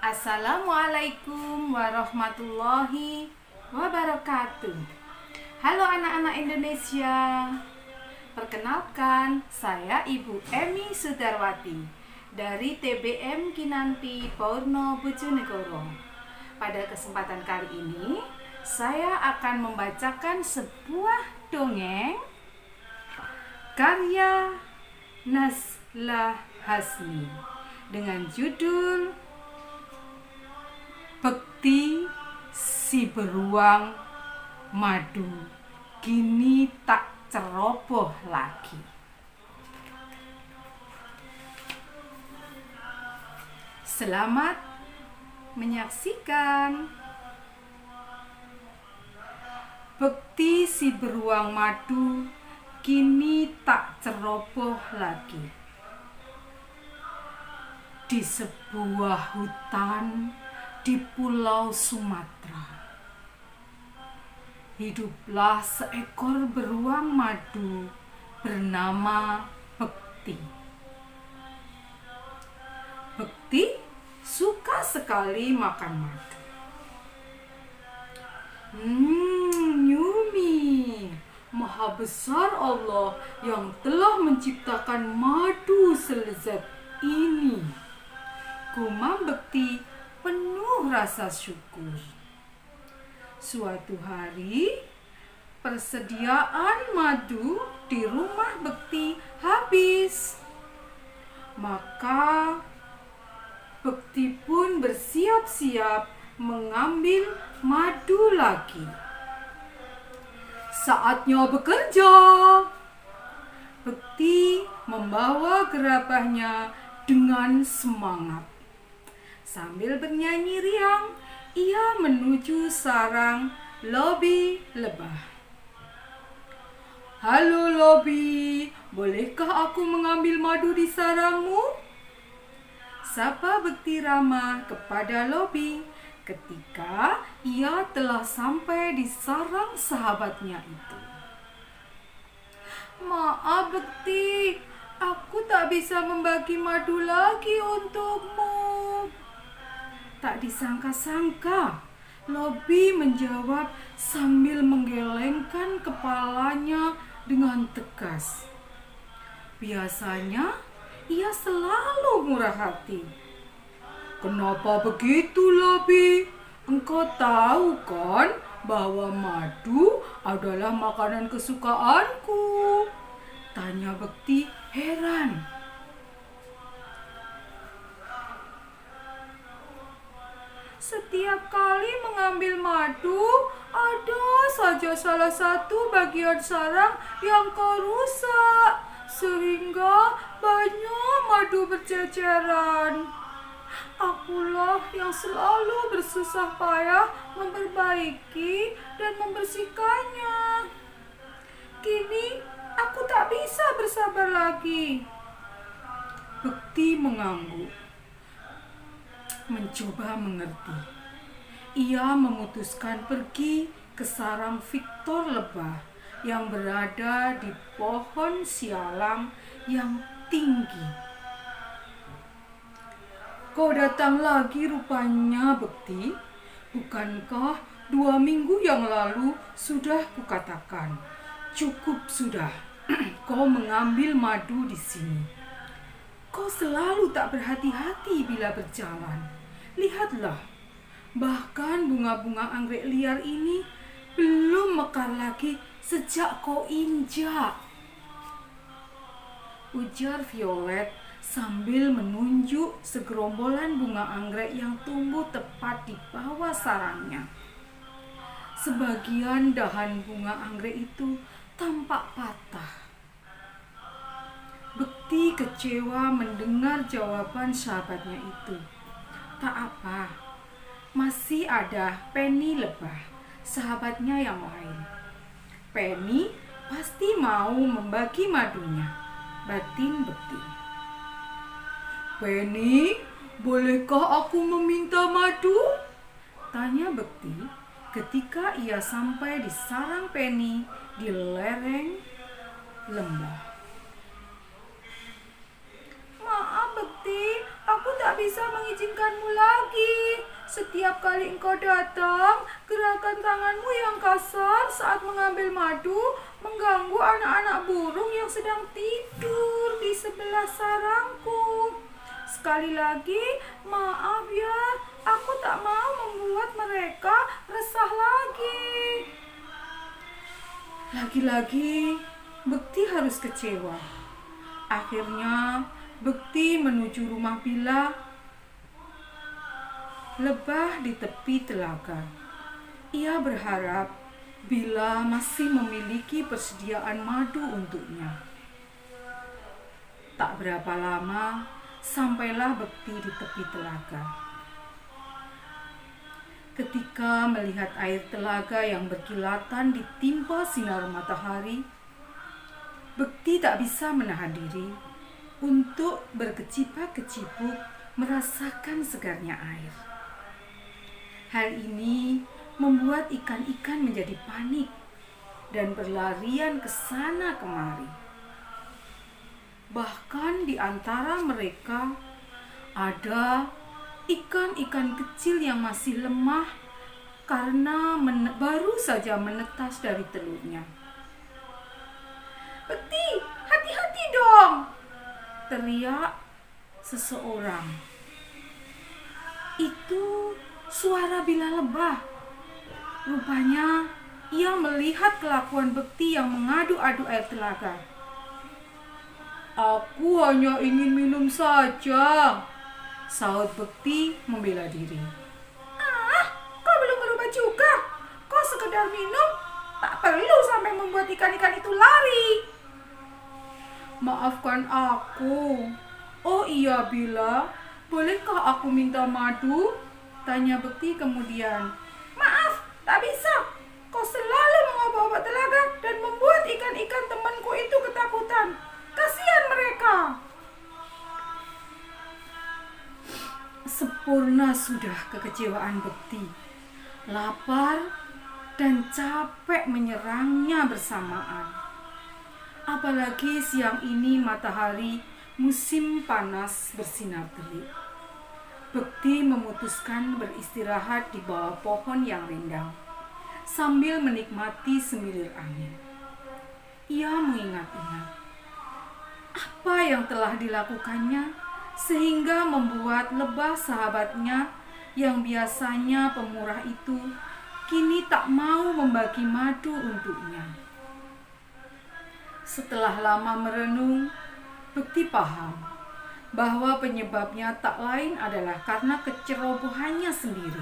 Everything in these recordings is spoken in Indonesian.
Assalamualaikum warahmatullahi wabarakatuh. Halo anak-anak Indonesia. Perkenalkan, saya Ibu Emi Sudarwati dari TBM Kinanti Purno Bojonegoro. Pada kesempatan kali ini, saya akan membacakan sebuah dongeng karya Nazla Hasmi dengan judul Bekti si beruang madu kini tak ceroboh lagi. Selamat menyaksikan. Bekti si beruang madu kini tak ceroboh lagi. Di sebuah hutan di Pulau Sumatera, hiduplah seekor beruang madu bernama Bekti. Bekti suka sekali makan madu. Yummy, Maha besar Allah yang telah menciptakan madu selezat ini. Gumam Bekti penuh rasa syukur. Suatu hari, persediaan madu di rumah Bekti habis. Maka Bekti pun bersiap-siap mengambil madu lagi. Saatnya bekerja. Bekti membawa gerabahnya dengan semangat. Sambil bernyanyi riang, ia menuju sarang lobi lebah. Halo lobi, bolehkah aku mengambil madu di sarangmu? Sapa Bekti ramah kepada lobi ketika ia telah sampai di sarang sahabatnya itu. Maaf Bekti, aku tak bisa membagi madu lagi untukmu. Tak disangka-sangka, lobi menjawab sambil menggelengkan kepalanya dengan tegas. Biasanya, ia selalu murah hati. Kenapa begitu, lobi? Engkau tahu kan bahwa madu adalah makanan kesukaanku? Tanya Bekti heran. Setiap kali mengambil madu, ada saja salah satu bagian sarang yang kau rusak, sehingga banyak madu berceceran. Akulah yang selalu bersusah payah memperbaiki dan membersihkannya. Kini aku tak bisa bersabar lagi. Bekti mengangguk. Mencoba mengerti. Ia memutuskan pergi ke sarang Victor lebah yang berada di pohon sialam yang tinggi. Kau datang lagi rupanya, Bekti. Bukankah 2 minggu yang lalu sudah kukatakan, cukup sudah kau mengambil madu di sini. Kau selalu tak berhati-hati bila berjalan. Lihatlah, bahkan bunga-bunga anggrek liar ini belum mekar lagi sejak kau injak. Ujar Violet sambil menunjuk segerombolan bunga anggrek yang tumbuh tepat di bawah sarangnya. Sebagian dahan bunga anggrek itu tampak patah. Bekti kecewa mendengar jawaban sahabatnya itu. Tak apa, masih ada Penny lebah, sahabatnya yang lain. Penny pasti mau membagi madunya, batin Bekti. Penny, bolehkah aku meminta madu? Tanya Bekti ketika ia sampai di sarang Penny di lereng lembah. Maaf Bekti, aku tak tak bisa mengizinkanmu lagi. Setiap kali engkau datang, gerakan tanganmu yang kasar saat mengambil madu mengganggu anak-anak burung yang sedang tidur di sebelah sarangku. Sekali lagi, maaf ya, aku tak mau membuat mereka resah lagi. Lagi-lagi, Bekti harus kecewa. Akhirnya, Bekti menuju rumah Bila. Lebah di tepi telaga. Ia berharap Bila masih memiliki persediaan madu untuknya. Tak berapa lama, sampailah Bekti di tepi telaga. Ketika melihat air telaga yang berkilatan ditimpa sinar matahari, Bekti tak bisa menahan diri untuk berkecipak-kecipuk merasakan segarnya air. Hal ini membuat ikan-ikan menjadi panik dan berlarian ke sana kemari. Bahkan di antara mereka ada ikan-ikan kecil yang masih lemah karena baru saja menetas dari telurnya. "Bekti, hati-hati dong!" teriak seseorang. Itu suara Bila lebah. Rupanya ia melihat kelakuan Bekti yang mengadu-adu air telaga. "Aku hanya ingin minum saja," sahut Bekti membela diri. Kau belum berubah juga. Kau sekedar minum, tak perlu sampai membuat ikan-ikan itu lari. "Maafkan aku." "Oh iya Bila, bolehkah aku minta madu?" tanya Bekti kemudian. "Maaf, tak bisa. Kau selalu mengobok-obok telaga dan membuat ikan-ikan temanku itu ketakutan. Kasihan mereka." Sempurna sudah kekecewaan Bekti. Lapar dan capek menyerangnya bersamaan. Apalagi siang ini matahari musim panas bersinar terik. Bekti memutuskan beristirahat di bawah pohon yang rindang sambil menikmati semilir angin. Ia mengingat-ingat apa yang telah dilakukannya sehingga membuat lebah sahabatnya yang biasanya pemurah itu kini tak mau membagi madu untuknya. Setelah lama merenung, Bekti paham bahwa penyebabnya tak lain adalah karena kecerobohannya sendiri.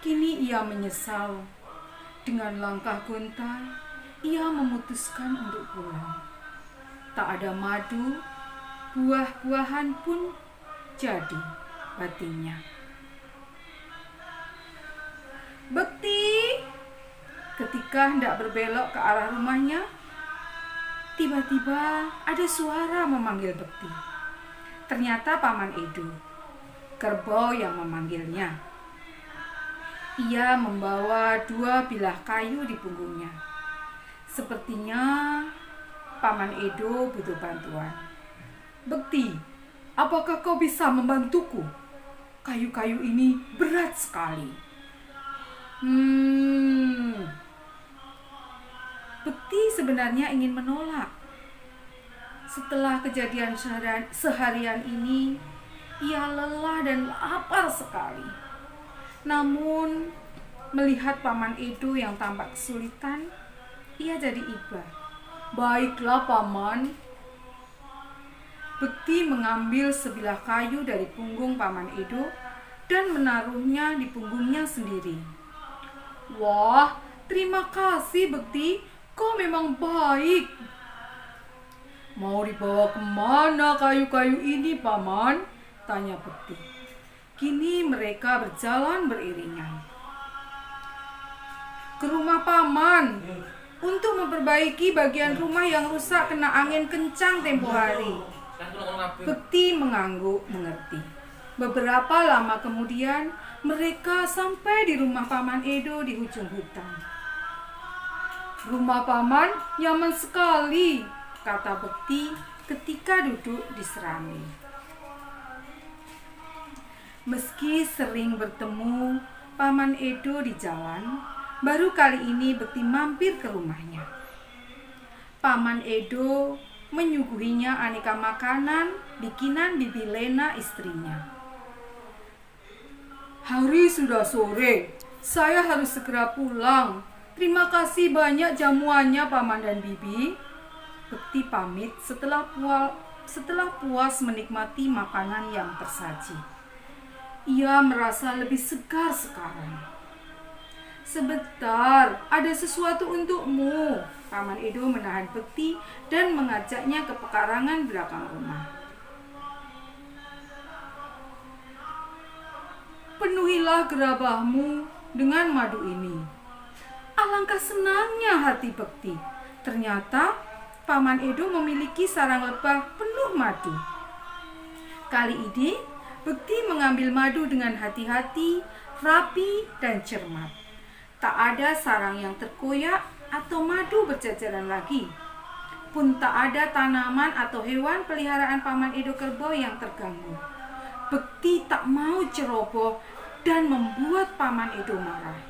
Kini ia menyesal. Dengan langkah gonta, ia memutuskan untuk pulang. Tak ada madu, buah-buahan pun jadi batinnya. "Bekti!" Ketika hendak berbelok ke arah rumahnya, tiba-tiba ada suara memanggil Bekti. Ternyata Paman Edo, kerbau yang memanggilnya. Ia membawa 2 bilah kayu di punggungnya. Sepertinya Paman Edo butuh bantuan. "Bekti, apakah kau bisa membantuku? Kayu-kayu ini berat sekali." Bekti sebenarnya ingin menolak. Setelah kejadian seharian ini, ia lelah dan lapar sekali. Namun, melihat Paman Edo yang tampak kesulitan, ia jadi iba. "Baiklah Paman." Bekti mengambil sebilah kayu dari punggung Paman Edo dan menaruhnya di punggungnya sendiri. "Wah, terima kasih Bekti, kau memang baik." "Mau dibawa kemana kayu-kayu ini, Paman?" tanya Bekti. Kini mereka berjalan beriringan. "Ke rumah Paman untuk memperbaiki bagian rumah yang rusak kena angin kencang tempo hari." Bekti mengangguk mengerti. Beberapa lama kemudian mereka sampai di rumah Paman Edo di ujung hutan. "Rumah Paman nyaman sekali," kata Bekti ketika duduk di serambi. Meski sering bertemu Paman Edo di jalan, baru kali ini Bekti mampir ke rumahnya. Paman Edo menyuguhinya aneka makanan bikinan Bibi Lena istrinya. Hari sudah sore, saya harus segera pulang. Terima kasih banyak jamuannya Paman dan Bibi. Bekti pamit setelah puas menikmati makanan yang tersaji. Ia merasa lebih segar sekarang. Sebentar, ada sesuatu untukmu. Paman Edo menahan Bekti dan mengajaknya ke pekarangan belakang rumah. Penuhilah gerabahmu dengan madu ini. Alangkah senangnya hati Bekti. Ternyata Paman Edo memiliki sarang lebah penuh madu. Kali ini Bekti mengambil madu dengan hati-hati, rapi, dan cermat. Tak ada sarang yang terkoyak atau madu berjajaran lagi. Pun tak ada tanaman atau hewan peliharaan Paman Edo Kerbau yang terganggu. Bekti tak mau ceroboh dan membuat Paman Edo marah.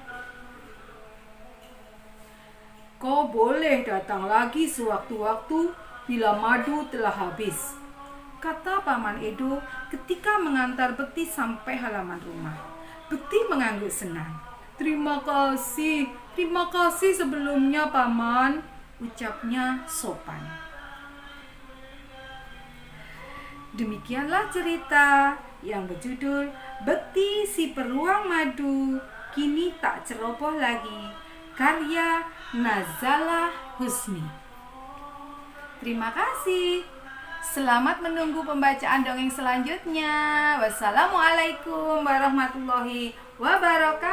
Kau boleh datang lagi sewaktu-waktu bila madu telah habis, kata Paman Edo ketika mengantar Bekti sampai halaman rumah. Bekti mengangguk senang. Terima kasih sebelumnya Paman, ucapnya sopan. Demikianlah cerita yang berjudul Bekti si Peruang Madu Kini Tak Ceroboh Lagi, karya Nazalah Husni. Terima kasih. Selamat menunggu pembacaan dongeng selanjutnya. Wassalamualaikum warahmatullahi wabarakatuh.